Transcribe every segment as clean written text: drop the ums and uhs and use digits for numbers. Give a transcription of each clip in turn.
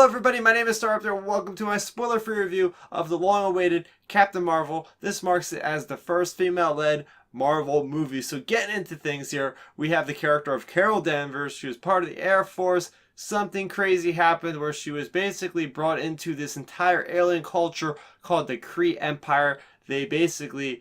everybody, my name is Starrapter. Welcome to my spoiler-free review of the long-awaited Captain Marvel. This marks it as the first female-led Marvel movie. So getting into things here, we have the character of Carol Danvers. She was part of the Air Force. Something crazy happened where she was basically brought into this entire alien culture called the Kree Empire. They basically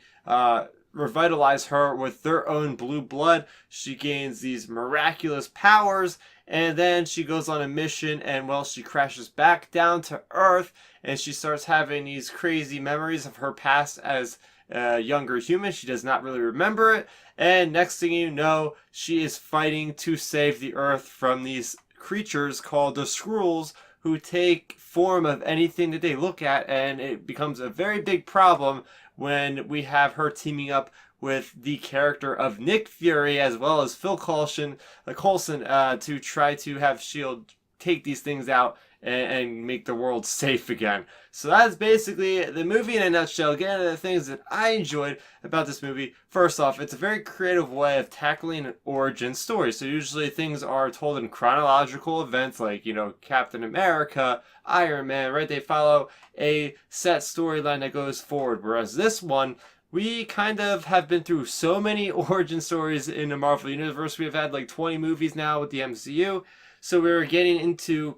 revitalize her with their own blue blood. She gains these miraculous powers, and then she goes on a mission, and well, she crashes back down to Earth, and she starts having these crazy memories of her past as a younger human. She does not really remember it, and next thing you know, she is fighting to save the Earth from these creatures called the Skrulls, who take form of anything that they look at, and it becomes a very big problem when we have her teaming up with the character of Nick Fury as well as Phil Coulson to try to have S.H.I.E.L.D. take these things out and make the world safe again. So that's basically the movie in a nutshell. Getting into the things that I enjoyed about this movie. First off, it's a very creative way of tackling an origin story. So usually things are told in chronological events like, Captain America, Iron Man, right? They follow a set storyline that goes forward. Whereas this one, we kind of have been through so many origin stories in the Marvel Universe. We've had like 20 movies now with the MCU. So we're getting into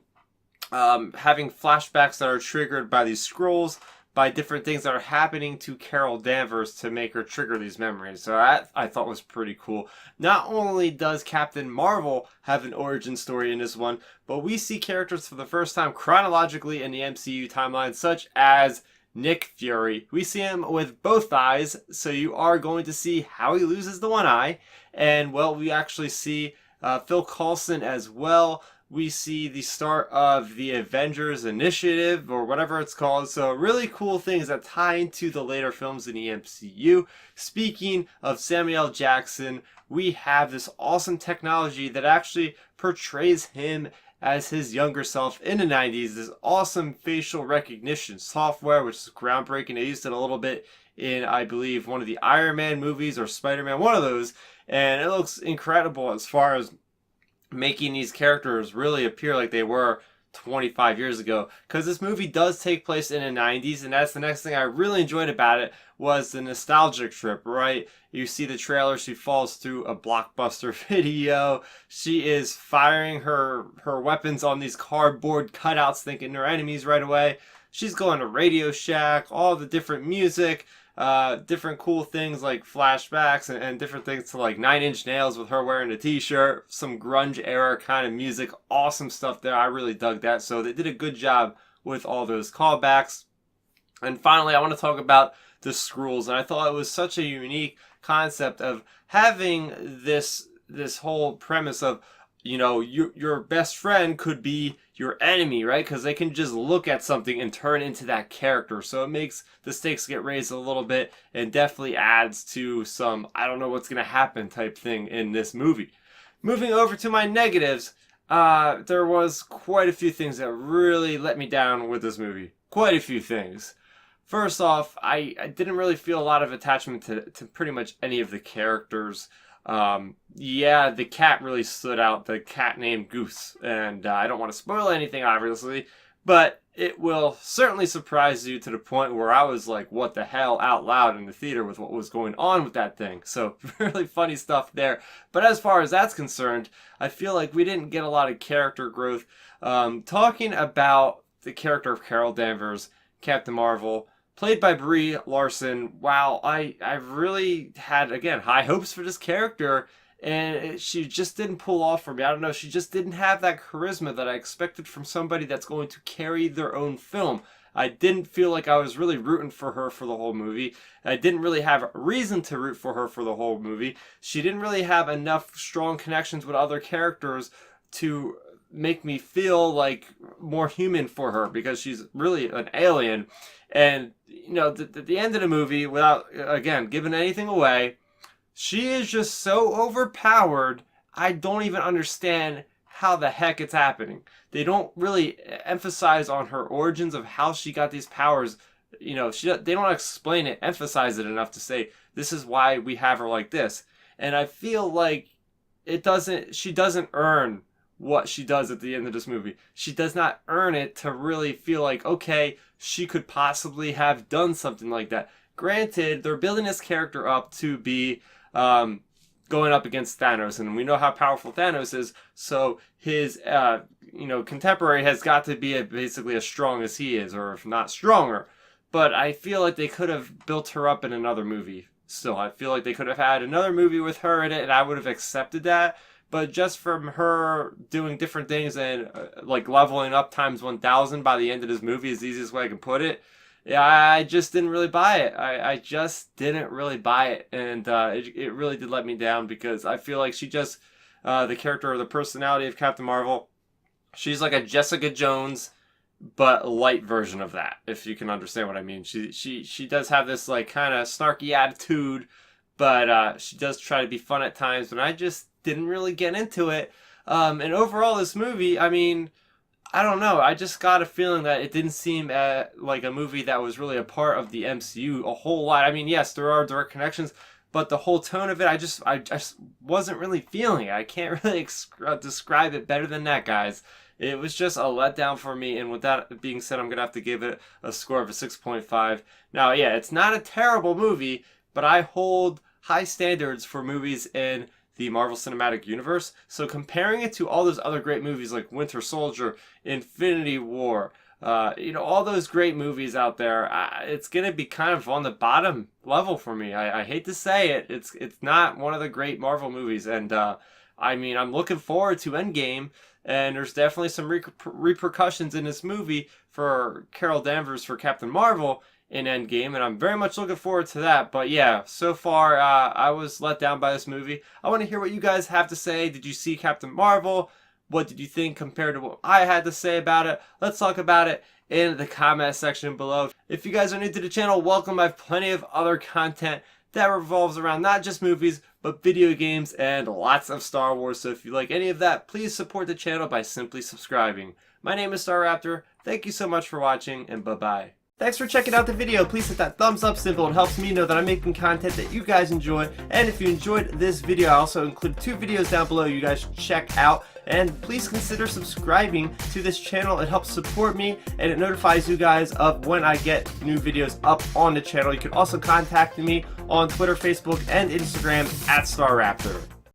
having flashbacks that are triggered by these Skrulls, by different things that are happening to Carol Danvers to make her trigger these memories. So that I thought was pretty cool. Not only does Captain Marvel have an origin story in this one, but we see characters for the first time chronologically in the MCU timeline, such as Nick Fury. We see him with both eyes, so you are going to see how he loses the one eye. And well, we actually see Phil Coulson as well. We see the start of the Avengers Initiative, or whatever it's called. So really cool things that tie into the later films in the MCU. Speaking of Samuel L. Jackson, we have this awesome technology that actually portrays him as his younger self in the 90s. This awesome facial recognition software, which is groundbreaking. They used it a little bit in, I believe, one of the Iron Man movies or Spider-Man, one of those. And it looks incredible as far as making these characters really appear like they were 25 years ago, because this movie does take place in the 90s, and that's the next thing I really enjoyed about it was the nostalgic trip, right? You see the trailer, she falls through a Blockbuster video, she is firing her weapons on these cardboard cutouts thinking they're enemies right away, she's going to Radio Shack, all the different music, different cool things like flashbacks and different things to like Nine Inch Nails with her wearing a t-shirt, some grunge era kind of music, awesome stuff there. I really dug that. So they did a good job with all those callbacks. And finally, I want to talk about the Skrulls, and I thought it was such a unique concept of having this whole premise of, your best friend could be your enemy, right? Because they can just look at something and turn into that character. So it makes the stakes get raised a little bit and definitely adds to some, I don't know what's going to happen type thing in this movie. Moving over to my negatives, there was quite a few things that really let me down with this movie. Quite a few things. First off, I didn't really feel a lot of attachment to pretty much any of the characters. Yeah, the cat really stood out, the cat named Goose, and I don't want to spoil anything, obviously, but it will certainly surprise you to the point where I was like, what the hell, out loud in the theater with what was going on with that thing. So, really funny stuff there. But as far as that's concerned, I feel like we didn't get a lot of character growth. Talking about the character of Carol Danvers, Captain Marvel, played by Brie Larson. Wow, I really had, again, high hopes for this character, and she just didn't pull off for me. I don't know, she just didn't have that charisma that I expected from somebody that's going to carry their own film. I didn't feel like I was really rooting for her for the whole movie. I didn't really have a reason to root for her for the whole movie. She didn't really have enough strong connections with other characters to make me feel like more human for her, because she's really an alien. And, at the end of the movie, without, again, giving anything away, she is just so overpowered, I don't even understand how the heck it's happening. They don't really emphasize on her origins of how she got these powers. They don't explain it, emphasize it enough to say, this is why we have her like this. And I feel like she doesn't earn what she does at the end of this movie. She does not earn it to really feel like, okay, she could possibly have done something like that. Granted, they're building this character up to be going up against Thanos, and we know how powerful Thanos is, so his contemporary has got to be basically as strong as he is, or if not stronger. But I feel like they could have built her up in another movie. Still, I feel like they could have had another movie with her in it, and I would have accepted that. But just from her doing different things and like leveling up times 1,000 by the end of this movie is the easiest way I can put it. Yeah, I just didn't really buy it. I just didn't really buy it. And it really did let me down because I feel like she just, the character or the personality of Captain Marvel, she's like a Jessica Jones, but light version of that, if you can understand what I mean. She does have this like kind of snarky attitude, but she does try to be fun at times, and I just didn't really get into it. And overall, this movie, I mean, I don't know. I just got a feeling that it didn't seem like a movie that was really a part of the MCU a whole lot. I mean, yes, there are direct connections, but the whole tone of it, I just wasn't really feeling it. I can't really describe it better than that, guys. It was just a letdown for me, and with that being said, I'm going to have to give it a score of a 6.5. Now, yeah, it's not a terrible movie, but I hold high standards for movies in the Marvel Cinematic Universe. So comparing it to all those other great movies like Winter Soldier, Infinity War, all those great movies out there, it's going to be kind of on the bottom level for me. I hate to say it. It's not one of the great Marvel movies. And I mean, I'm looking forward to Endgame. And there's definitely some repercussions in this movie for Carol Danvers for Captain Marvel in Endgame, and I'm very much looking forward to that. But yeah, so far I was let down by this movie. I want to hear what you guys have to say. Did you see Captain Marvel? What did you think compared to what I had to say about it? Let's talk about it in the comment section below. If you guys are new to the channel, welcome. I have plenty of other content that revolves around not just movies, but video games and lots of Star Wars. So if you like any of that, please support the channel by simply subscribing. My name is Starrapter. Thank you so much for watching, and bye-bye. Thanks for checking out the video. Please hit that thumbs up symbol. It helps me know that I'm making content that you guys enjoy. And if you enjoyed this video, I also include 2 videos down below you guys should check out. And please consider subscribing to this channel. It helps support me, and it notifies you guys of when I get new videos up on the channel. You can also contact me on Twitter, Facebook, and Instagram at Starrapter.